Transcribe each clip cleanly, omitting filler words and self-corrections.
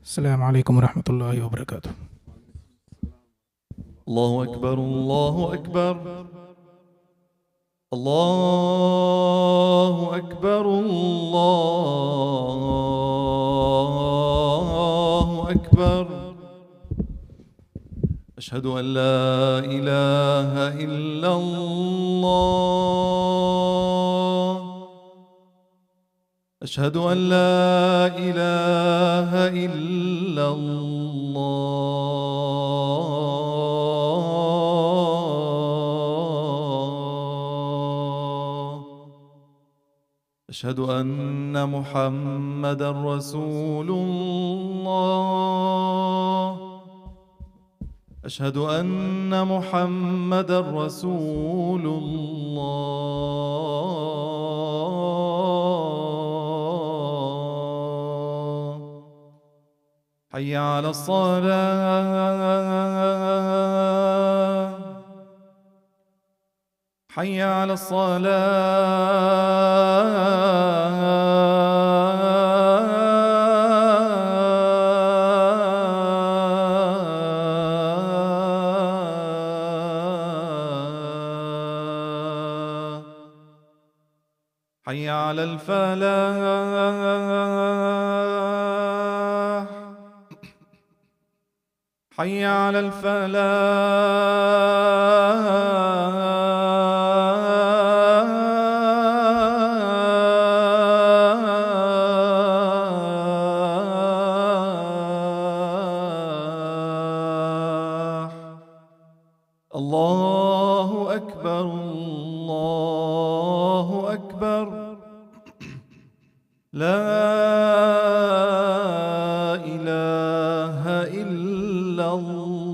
السلام عليكم ورحمة الله وبركاته. الله أكبر الله أكبر الله أكبر الله أكبر. أشهد أن لا إله إلا الله. أشهد أن لا إله إلا الله. أشهد أن محمدًا رسول الله. أشهد أن محمدًا رسول الله. حي على الصلاة. حي على الصلاة. حي على الفلاح. حي على الفلاح. الله أكبر الله أكبر. لا إله إلا الله.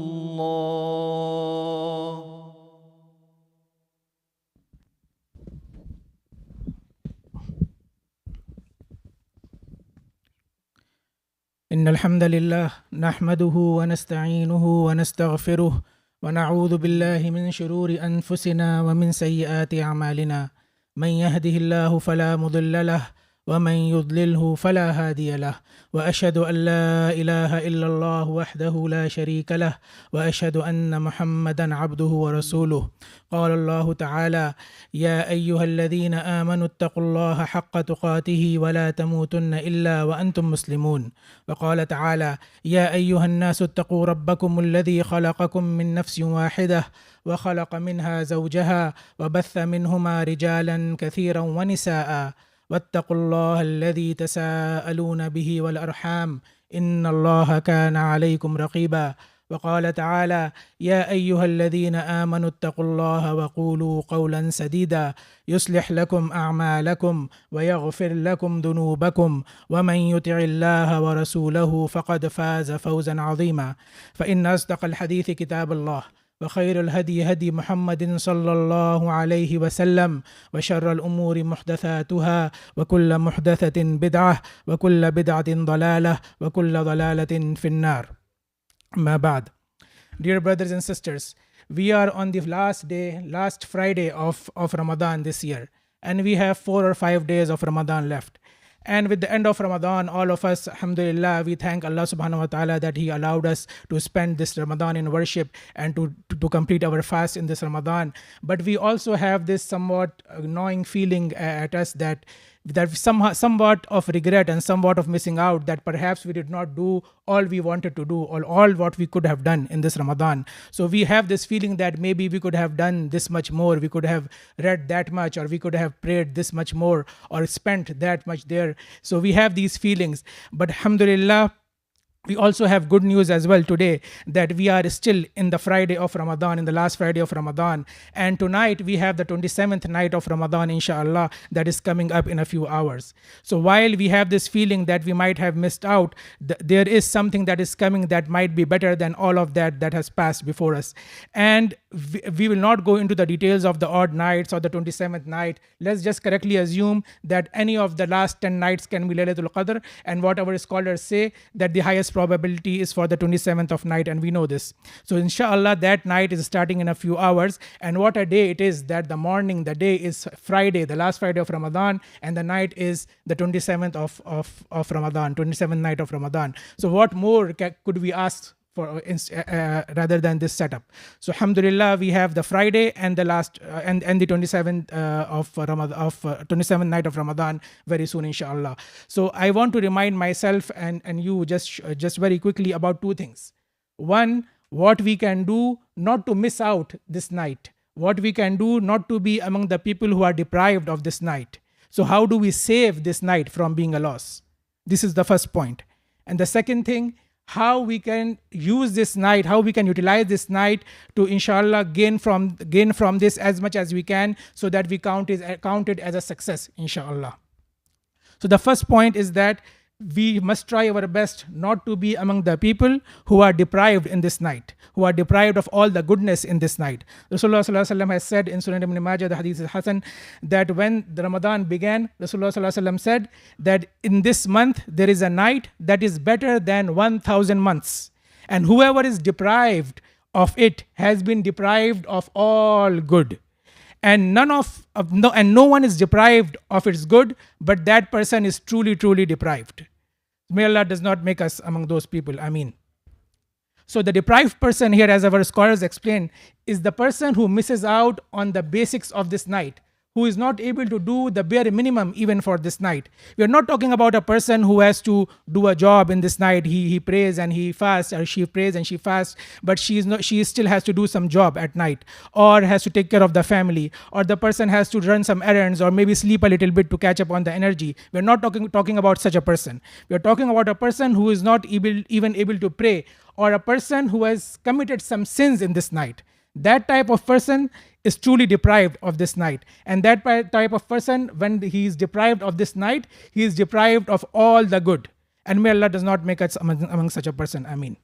إن الحمد لله نحمده ونستعينه ونستغفره ونعوذ بالله من شرور أنفسنا ومن سيئات أعمالنا. من يهده الله فلا مضل له ومن يضلله فلا هادي له، وأشهد أن لا إله إلا الله وحده لا شريك له، وأشهد أن محمدا عبده ورسوله. قال الله تعالى: يا أيها الذين آمنوا اتقوا الله حق تقاته ولا تموتن إلا وأنتم مسلمون. وقال تعالى: يا أيها الناس اتقوا ربكم الذي خلقكم من نفس واحدة وخلق منها زوجها وبث منهما رجالا كثيرا ونساء واتقوا الله الذي تساءلون به والأرحام إن الله كان عليكم رقيبا. وقال تعالى: يا أيها الذين آمنوا اتقوا الله وقولوا قولا سديدا يصلح لكم أعمالكم ويغفر لكم ذنوبكم ومن يطع الله ورسوله فقد فاز فوزا عظيما. فإن أصدق الحديث كتاب الله، وخير الهدي هدي محمد صلى الله عليه وسلم، وشر الأمور محدثاتها وكل محدثة بدعة وكل بدعة ضلالة وكل ضلالة في النار. ما بعد. Dear brothers and sisters, we are on the last Friday of Ramadan this year, and we have 4 or 5 days of Ramadan left. And with the end of Ramadan, all of us, alhamdulillah, we thank Allah subhanahu wa ta'ala that He allowed us to spend this Ramadan in worship and to complete our fast in this Ramadan. But we also have this somewhat gnawing feeling at us that somewhat of regret and somewhat of missing out, that perhaps we did not do all we wanted to do, or all what we could have done in this Ramadan. So we have this feeling that maybe we could have done this much more, we could have read that much, or we could have prayed this much more, or spent that much there. So we have these feelings. But alhamdulillah, we also have good news as well today, that we are still in the Friday of Ramadan, in the last Friday of Ramadan. And tonight we have the 27th night of Ramadan, inshallah, that is coming up in a few hours. So while we have this feeling that we might have missed out, there is something that is coming that might be better than all of that has passed before us. And we will not go into the details of the odd nights or the 27th night. Let's just correctly assume that any of the last 10 nights can be Laylatul Qadr, and what our scholars say, that the highest probability is for the 27th of night, and we know this. So inshallah, that night is starting in a few hours. And what a day it is, that the day is Friday, the last Friday of Ramadan, and the night is the 27th of Ramadan, 27th night of Ramadan. So what more could we ask for rather than this setup? So alhamdulillah, we have the Friday and the last and the 27th of Ramadan, of 27th night of Ramadan very soon, inshallah. So I want to remind myself and you just very quickly about two things. One, what we can do not to miss out this night, what we can do not to be among the people who are deprived of this night. So how do we save this night from being a loss? This is the first point. And the second thing, how we can use this night, how we can utilize this night to inshallah gain from this as much as we can, so that we count it as a success, inshallah. So the first point is that we must try our best not to be among the people who are deprived in this night, who are deprived of all the goodness in this night. Rasulullah sallallahu alaihi wasallam has said in Sunan Ibn Majah, the hadith is Hasan, that when the Ramadan began, Rasulullah sallallahu alaihi wasallam said that in this month there is a night that is better than 1,000 months, and whoever is deprived of it has been deprived of all good. And no one is deprived of its good, but that person is truly deprived. May Allah does not make us among those people. Ameen. So the deprived person here, as our scholars explain, is the person who misses out on the basics of this night, who is not able to do the bare minimum even for this night. We are not talking about a person who has to do a job in this night. He prays and he fasts, or she prays and she fasts, but she still has to do some job at night, or has to take care of the family, or the person has to run some errands, or maybe sleep a little bit to catch up on the energy. We are not talking about such a person. We are talking about a person who is not even able to pray, or a person who has committed some sins in this night. That type of person is truly deprived of this night. And that type of person, when he is deprived of this night, he is deprived of all the good. And may Allah does not make us among such a person. Ameen.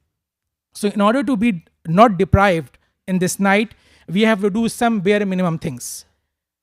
So in order to be not deprived in this night, we have to do some bare minimum things.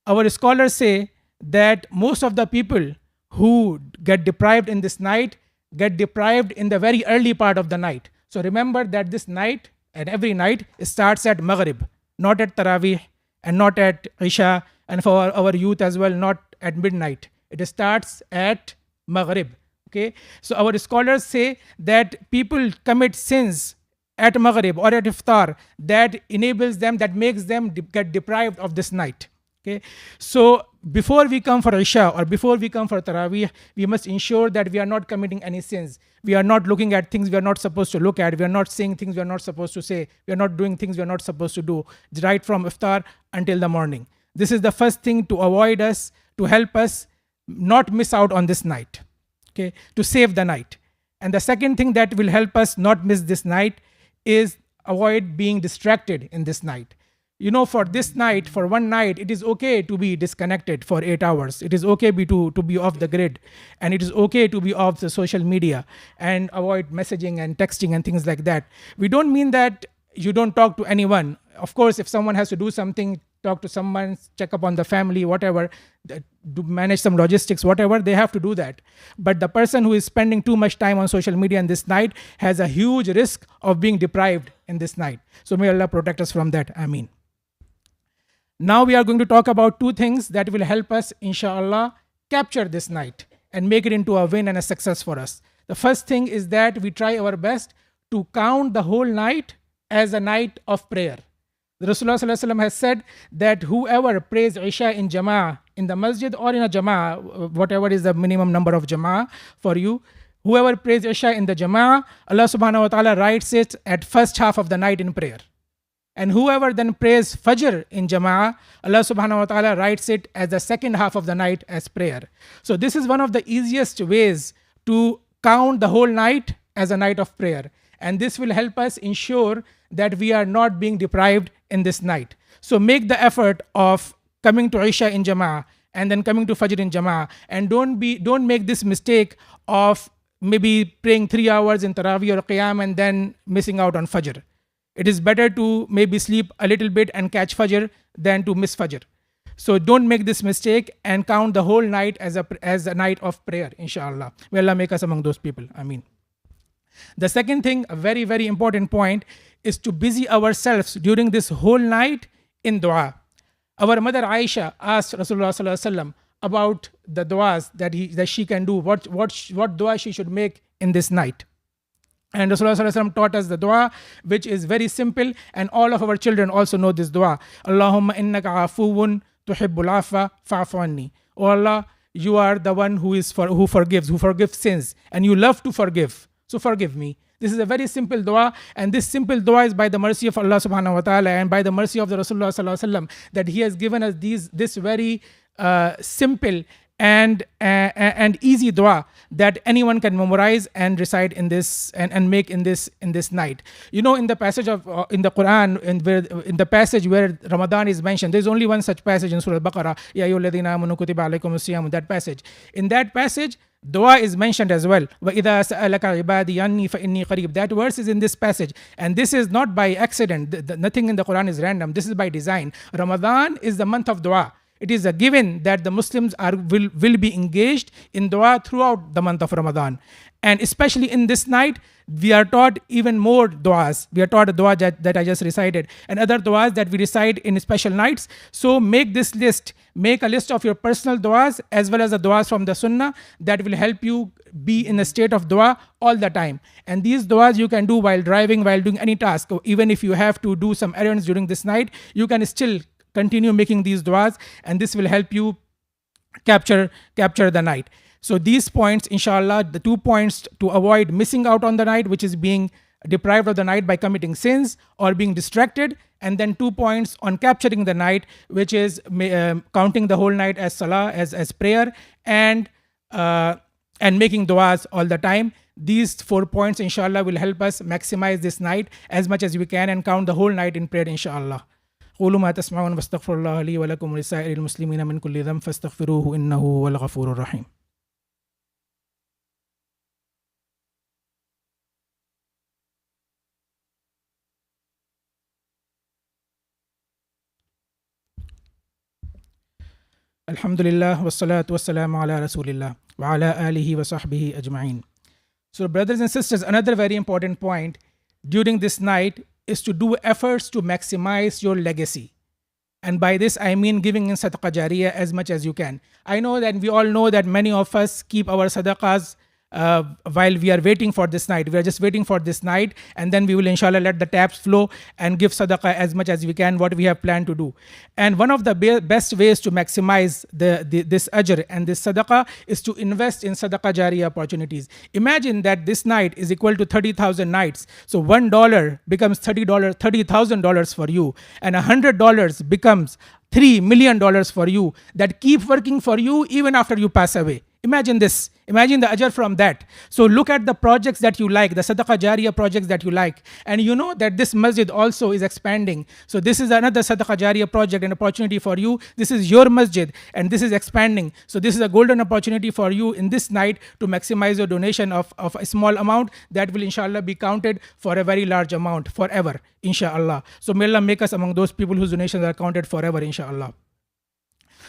Our scholars say that most of the people who get deprived in this night get deprived in the very early part of the night. So remember that this night, and every night, starts at Maghrib, not at Taraweeh, and not at Isha, and for our youth as well, not at midnight. It starts at Maghrib. Okay, so our scholars say that people commit sins at Maghrib or at Iftar that enables them, that makes them get deprived of this night. Okay, so before we come for Isha or before we come for Taraweeh, we must ensure that we are not committing any sins. We are not looking at things we are not supposed to look at. We are not saying things we are not supposed to say. We are not doing things we are not supposed to do, right from Iftar until the morning. This is the first thing to avoid us, to help us not miss out on this night, okay, to save the night. And the second thing that will help us not miss this night is avoid being distracted in this night. You know, for this night, for one night, it is okay to be disconnected for 8 hours. It is okay to be off the grid, and it is okay to be off the social media and avoid messaging and texting and things like that. We don't mean that you don't talk to anyone. Of course, if someone has to do something, talk to someone, check up on the family, whatever, manage some logistics, whatever, they have to do that. But the person who is spending too much time on social media in this night has a huge risk of being deprived in this night. So may Allah protect us from that. Ameen. Now we are going to talk about two things that will help us, inshallah, capture this night and make it into a win and a success for us. The first thing is that we try our best to count the whole night as a night of prayer. The Rasulullah sallallahu alaihi wasallam has said that whoever prays Isha in Jama'ah, in the masjid or in a Jama'ah, whatever is the minimum number of Jama'ah for you, whoever prays Isha in the Jama'ah, Allah subhanahu wa ta'ala writes it at first half of the night in prayer. And whoever then prays Fajr in Jama'ah, Allah subhanahu wa ta'ala writes it as the second half of the night as prayer. So this is one of the easiest ways to count the whole night as a night of prayer. And this will help us ensure that we are not being deprived in this night. So make the effort of coming to Isha in Jama'ah and then coming to Fajr in Jama'ah. And don't make this mistake of maybe praying 3 hours in Taraweeh or Qiyam and then missing out on Fajr. It is better to maybe sleep a little bit and catch Fajr than to miss Fajr. So don't make this mistake and count the whole night as a night of prayer, inshallah. May Allah make us among those people. Ameen. The second thing, a very, very important point, is to busy ourselves during this whole night in dua. Our mother Aisha asked Rasulullah Sallallahu Alaihi Wasallam about the duas that she can do, what dua she should make in this night. And Rasulullah Sallallahu Alaihi Wasallam taught us the dua, which is very simple, and all of our children also know this dua. Allahumma innaka afuwun tuhibbul afa fa'fu anni. Oh Allah, you are the one who forgives sins, and you love to forgive. So forgive me. This is a very simple dua, and this simple dua is by the mercy of Allah subhanahu wa ta'ala and by the mercy of the Rasulullah Sallallahu Alaihi Wasallam that He has given us this very simple and easy dua that anyone can memorize and recite in this and make in this night. You know, in the passage of in the Quran, in the passage where Ramadan is mentioned, there's only one such passage in Surah Al-Baqarah. Ya ayyuhalladhina amanu kutiba alaykumus siyam. That passage. In that passage, dua is mentioned as well. وَإِذَا سَأَلَكَ عِبَادِي عَنِّي فَإِنِّي قَرِيبٌ. That verse is in this passage. And this is not by accident. Nothing in the Quran is random. This is by design. Ramadan is the month of dua. It is a given that the Muslims will be engaged in dua throughout the month of Ramadan. And especially in this night, we are taught even more duas. We are taught a dua that I just recited and other duas that we recite in special nights. So make this list. Make a list of your personal duas as well as the duas from the sunnah that will help you be in a state of dua all the time. And these duas you can do while driving, while doing any task. Even if you have to do some errands during this night, you can still continue making these duas, and this will help you capture the night. So these points, inshallah, the 2 points to avoid missing out on the night, which is being deprived of the night by committing sins or being distracted, and then 2 points on capturing the night, which is counting the whole night as salah, as prayer, and making duas all the time. These 4 points, inshallah, will help us maximize this night as much as we can and count the whole night in prayer, inshallah. قولوا ما تسمعون واستغفر الله لي ولكم ولسائر المسلمين من كل ذنب فاستغفروه إنه هو الغفور الرحيم. Alhamdulillah wassalatu wassalamu ala rasulillah wa ala alihi wa sahbihi ajma'in. So brothers and sisters, another very important point during this night is to do efforts to maximize your legacy. And by this, I mean giving in sadaqah jariyah as much as you can. I know that we all know that many of us keep our sadaqahs while we are waiting for this night. We are just waiting for this night, and then we will inshallah let the taps flow and give sadaqah as much as we can, what we have planned to do. And one of the best ways to maximize this ajr and this sadaqah is to invest in sadaqah jariyah opportunities. Imagine that this night is equal to 30,000 nights. So $1 becomes $30,000 for you, and $100 becomes $3 million for you that keep working for you even after you pass away. Imagine this. Imagine the ajr from that. So look at the projects that you like, the sadaqah jariyah projects that you like. And you know that this masjid also is expanding. So this is another sadaqah jariyah project and opportunity for you. This is your masjid and this is expanding. So this is a golden opportunity for you in this night to maximize your donation of a small amount that will inshallah be counted for a very large amount forever, inshallah. So may Allah make us among those people whose donations are counted forever, inshallah.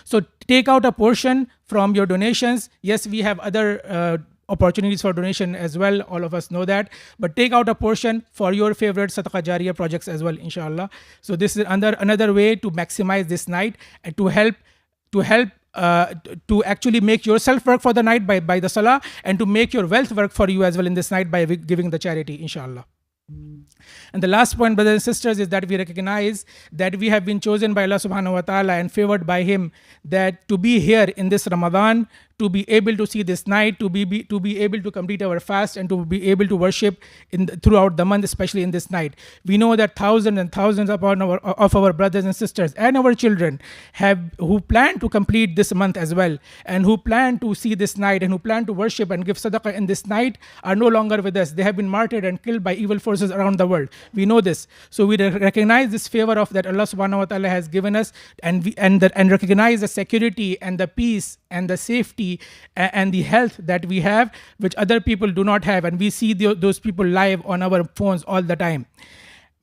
So take out a portion from your donations. Yes, we have other opportunities for donation as well. All of us know that. But take out a portion for your favorite sadaqah jariyah projects as well, inshallah. So this is another way to maximize this night and to help to actually make yourself work for the night by the salah, and to make your wealth work for you as well in this night by giving the charity, inshallah. And the last point, brothers and sisters, is that we recognize that we have been chosen by Allah subhanahu wa ta'ala and favored by Him that to be here in this Ramadan, to be able to see this night, to be able to complete our fast, and to be able to worship throughout the month, especially in this night. We know that thousands and thousands of our brothers and sisters and our children who plan to complete this month as well, and who plan to see this night, and who plan to worship and give sadaqah in this night, are no longer with us. They have been martyred and killed by evil forces around the world. We know this. So we recognize this favor of that Allah subhanahu wa ta'ala has given us, and recognize the security and the peace and the safety and the health that we have, which other people do not have. And we see those people live on our phones all the time.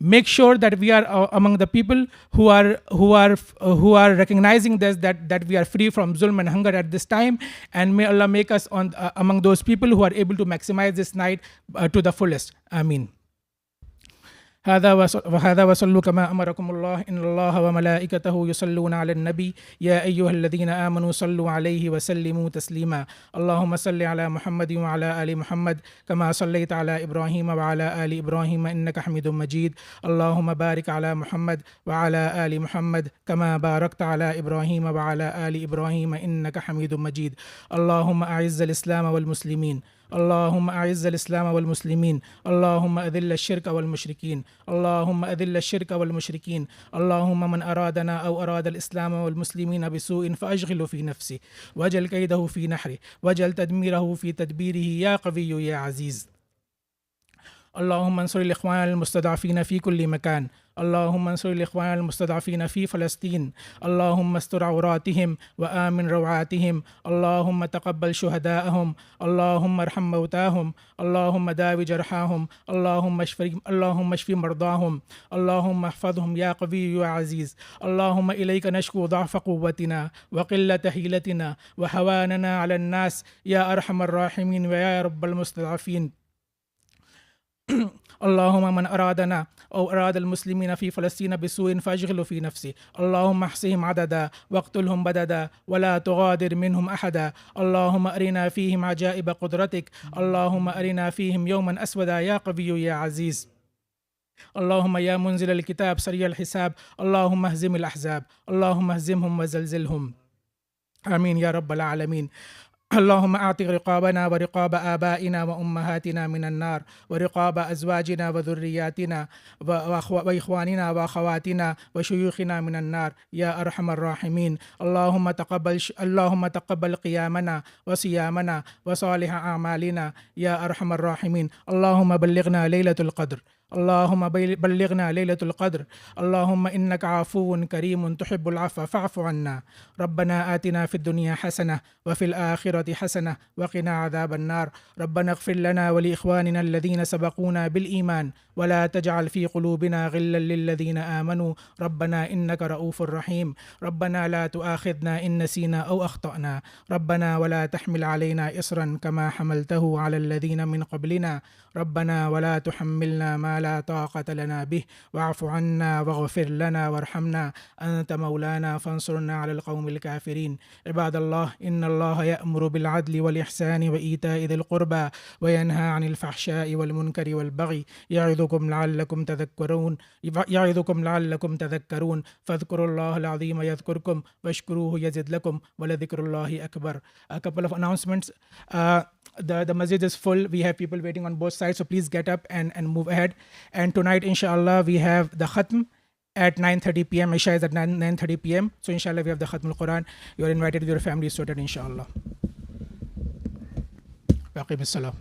make sure that we are among the people who are recognizing this, that we are free from zulm and hunger at this time, and may Allah make us among those people who are able to maximize this night to the fullest. Ameen. هذا وصلوا كما أمركم الله إن الله وملائكته يصلون على النبي يا أيها الذين آمنوا صلوا عليه وسلموا تسليما اللهم صل على محمد وعلى آل محمد كما صليت على إبراهيم وعلى آل إبراهيم إنك حميد مجيد اللهم بارك على محمد وعلى آل محمد كما باركت على إبراهيم وعلى آل إبراهيم إنك حميد مجيد اللهم أعز الإسلام والمسلمين اللهم أعز الإسلام والمسلمين اللهم أذل الشرك والمشركين اللهم أذل الشرك والمشركين اللهم من أرادنا أو أراد الإسلام والمسلمين بسوء فأشغله في نفسه واجعل كيده في نحره واجعل تدميره في تدبيره يا قوي يا عزيز اللهم انصر الإخوان المستضعفين في كل مكان اللهم انصر الإخوان المستضعفين في فلسطين اللهم استر عوراتهم وآمن روعاتهم اللهم تقبل شهداءهم اللهم ارحم موتاهم اللهم داوي جرحاهم اللهم اشف مرضاهم اللهم احفظهم يا قوي يا عزيز اللهم إليك نشكو ضعف قوتنا وقلة حيلتنا وهواننا على الناس يا أرحم الراحمين ويا رب المستضعفين اللهم من أرادنا أو أراد المسلمين في فلسطين بسوء فاشغله في نفسه اللهم احصهم عددا واقتلهم بددا ولا تغادر منهم أحدا اللهم أرنا فيهم عجائب قدرتك اللهم أرنا فيهم يوما أسودا يا قوي يا عزيز اللهم يا منزل الكتاب سريع الحساب اللهم اهزم الأحزاب اللهم اهزمهم وزلزلهم آمين يا رب العالمين اللهم أعتق رقابنا ورقاب آبائنا وأمهاتنا من النار ورقاب أزواجنا وذرياتنا وإخواننا وأخواتنا وشيوخنا من النار يا أرحم الراحمين اللهم تقبل قيامنا وصيامنا وصالح أعمالنا يا أرحم الراحمين اللهم بلغنا ليلة القدر اللهم بلغنا ليلة القدر اللهم إنك عفو كريم تحب العفو فاعف عنا ربنا آتنا في الدنيا حسنة وفي الآخرة حسنة وقنا عذاب النار ربنا اغفر لنا ولإخواننا الذين سبقونا بالإيمان ولا تجعل في قلوبنا غلا للذين آمنوا ربنا إنك رؤوف رحيم ربنا لا تؤاخذنا إن نسينا أو أخطأنا ربنا ولا تحمل علينا إصرا كما حملته على الذين من قبلنا ربنا ولا تحملنا ما لا طاقة لنا به واعف عنا واغفر لنا وارحمنا أنت مولانا فانصرنا على القوم الكافرين عباد الله إن الله يأمر بالعدل والإحسان وإيتاء ذي القربى وينهى عن الفحشاء والمنكر والبغي يعظكم لعلكم تذكرون فاذكروا الله العظيم يذكركم واشكروه يزد لكم ولذكر الله أكبر. A couple of announcements. The masjid is full. We have people waiting on both sides, so please get up and move ahead. And tonight, inshallah, we have the khatm at 9:30 p.m. Isha is at 9:30 p.m. So inshallah, we have the khatm al-Quran. You are invited with your family to attend, inshallah. Waqim as-salam.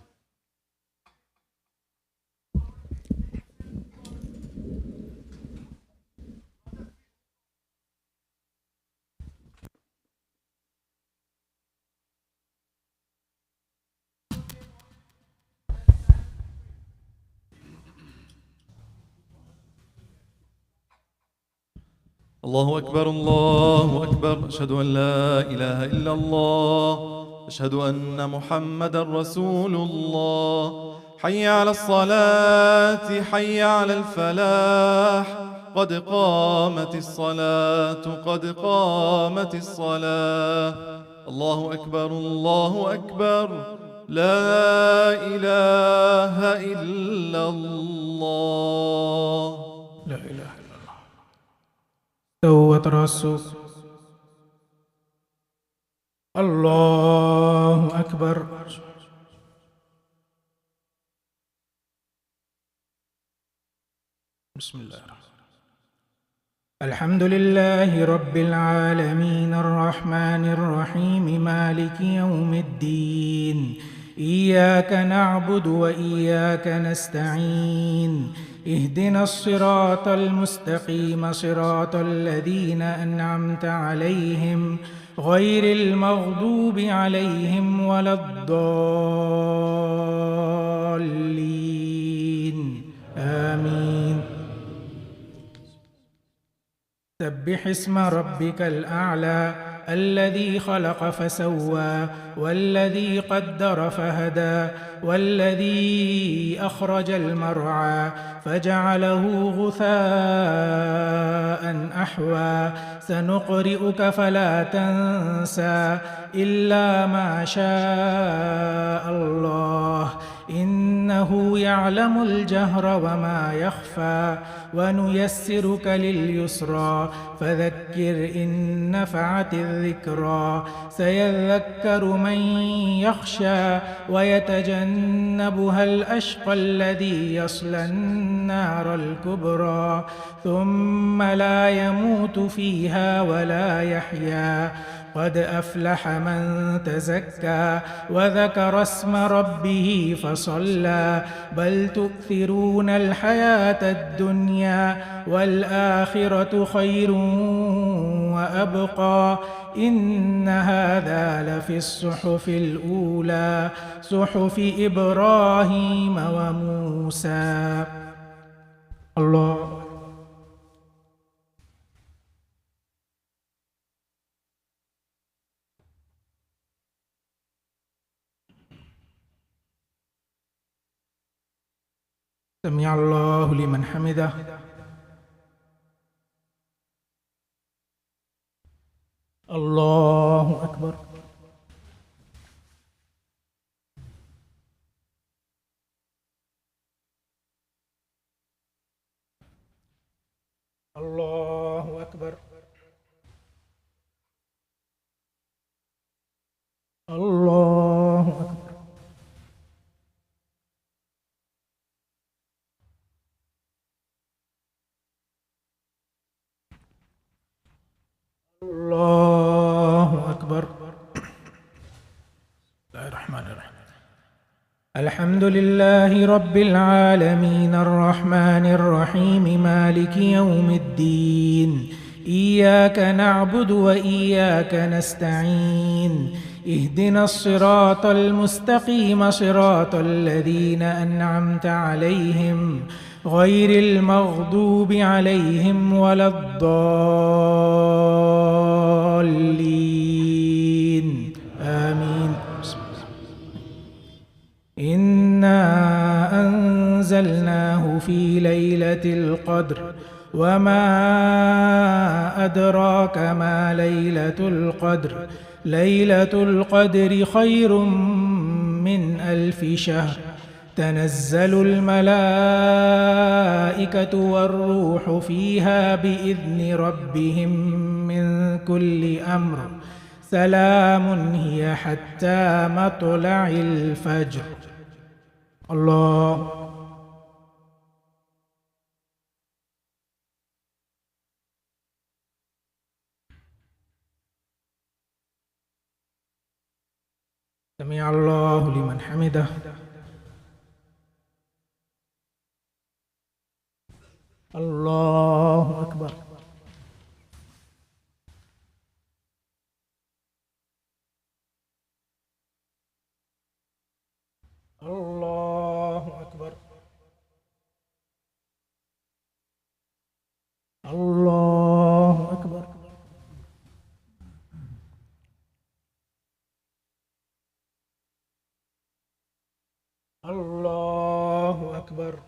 الله أكبر الله أكبر أشهد أن لا إله إلا الله أشهد أن محمدا رسول الله حي على الصلاة حي على الفلاح قد قامت الصلاة قد قامت الصلاة الله أكبر لا إله إلا الله لا إله إلا الله توت رسول الله أكبر بسم الله الحمد لله رب العالمين الرحمن الرحيم مالك يوم الدين إياك نعبد وإياك نستعين اهدنا الصراط المستقيم صراط الذين أنعمت عليهم غير المغضوب عليهم ولا الضالين آمين سبح اسم ربك الأعلى الذي خلق فسوى والذي قدر فهدى والذي أخرج المرعى فجعله غثاء أحوى سنقرئك فلا تنسى إلا ما شاء الله إنه يعلم الجهر وما يخفى ونيسرك لليسرى فذكر إن نفعت الذكرى سيذكر من يخشى ويتجنبها الأشقى الذي يصلى النار الكبرى ثم لا يموت فيها ولا يحيا قد أفلح من تزكى وذكر اسم ربه فصلى بل تؤثرون الحياة الدنيا والآخرة خير وأبقى إن هذا لفي الصحف الأولى صحف إبراهيم وموسى. الله. سمع الله لمن حمده. الله أكبر. الله أكبر. الله أكبر. الله أكبر. بسم الله الرحمن الرحيم. الحمد لله رب العالمين الرحمن الرحيم مالك يوم الدين إياك نعبد وإياك نستعين اهدنا الصراط المستقيم صراط الذين أنعمت عليهم غير المغضوب عليهم ولا الضالين آمين. إنا أنزلناه في ليلة القدر وما أدراك ما ليلة القدر ليلة القدر خير من 1000 شهر تنزل الملائكة والروح فيها بإذن ربهم من كل أمر سلام هي حتى مطلع الفجر. الله. سمع الله لمن حمده. الله أكبر. الله أكبر. الله أكبر. الله أكبر.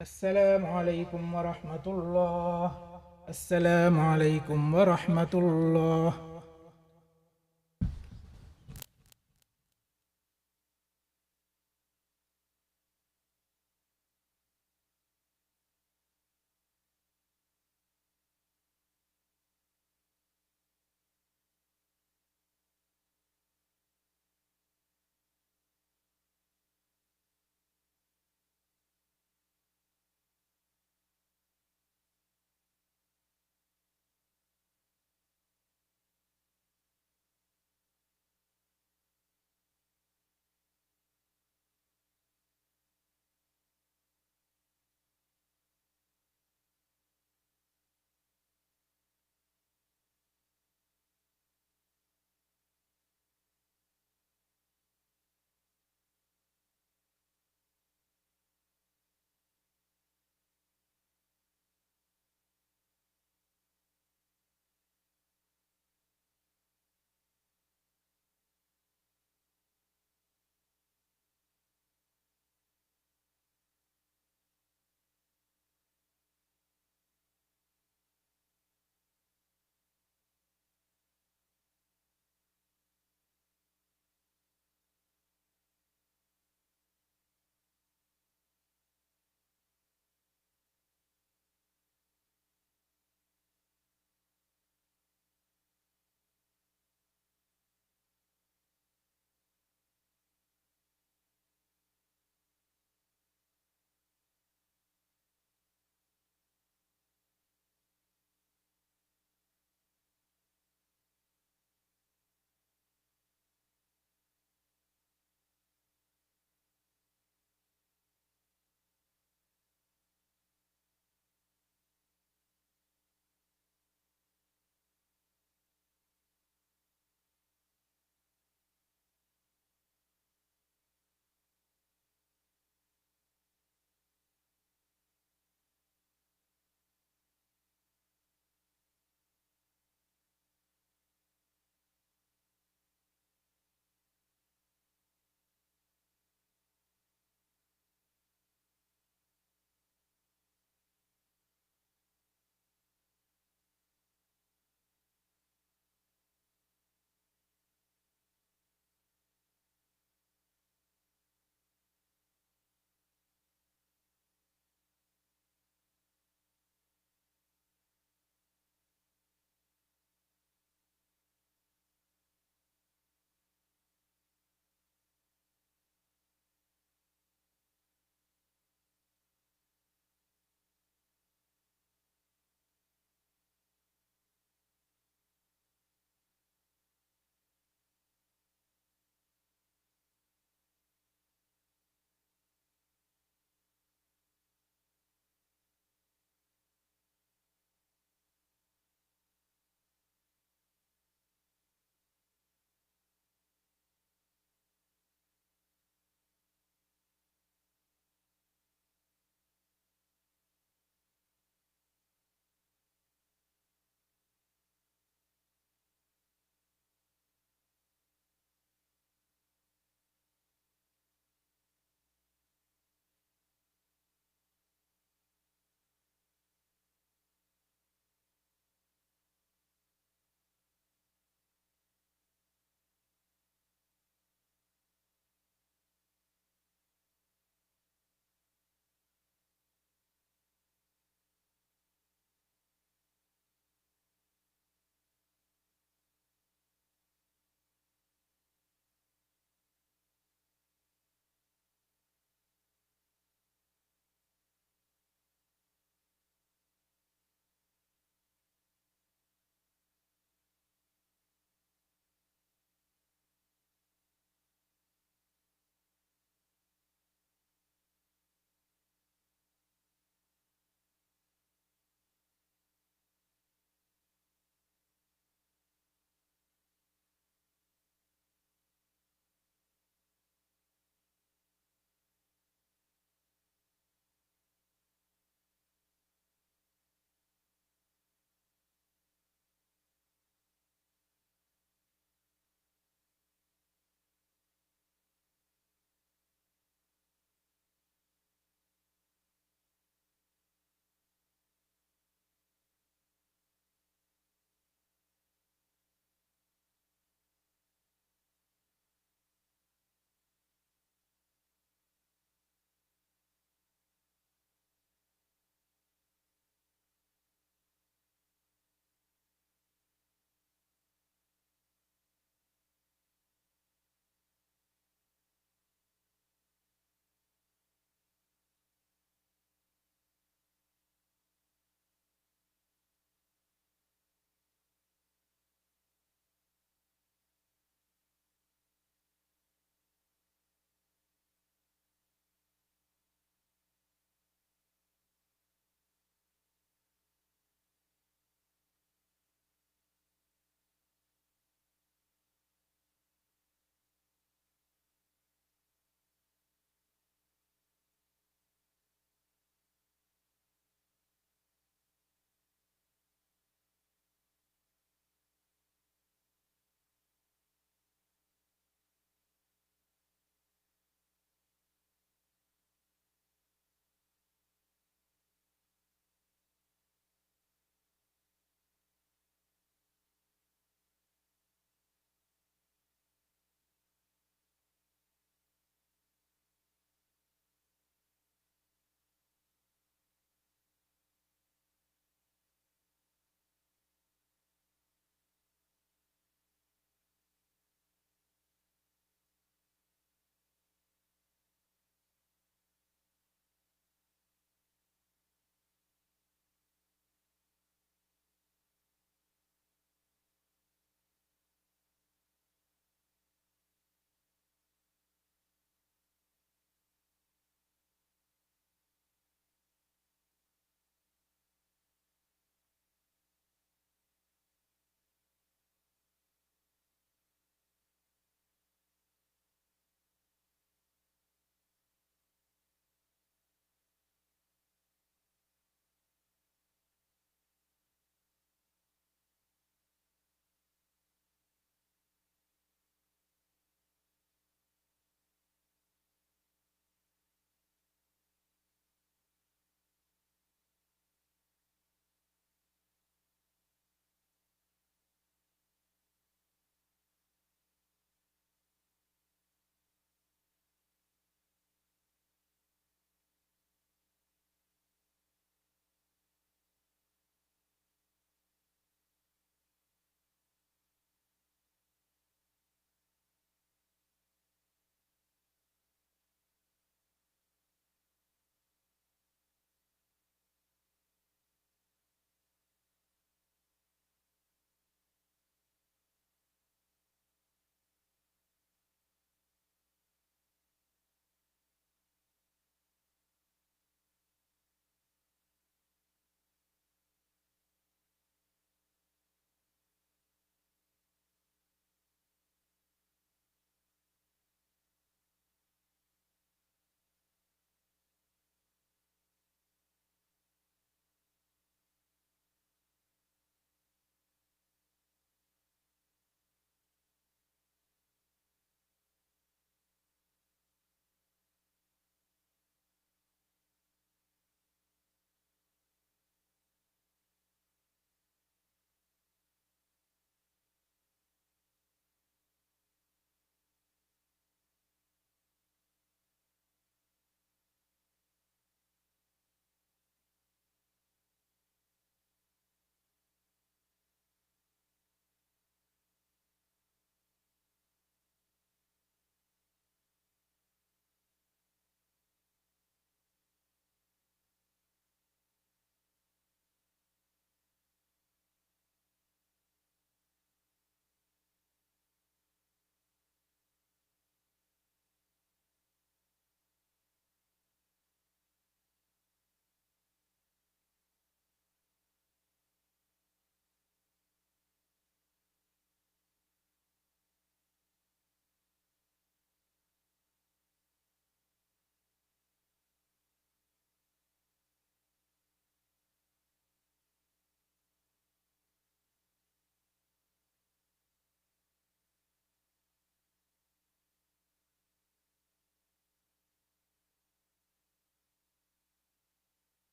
السلام عليكم ورحمة الله. السلام عليكم ورحمة الله.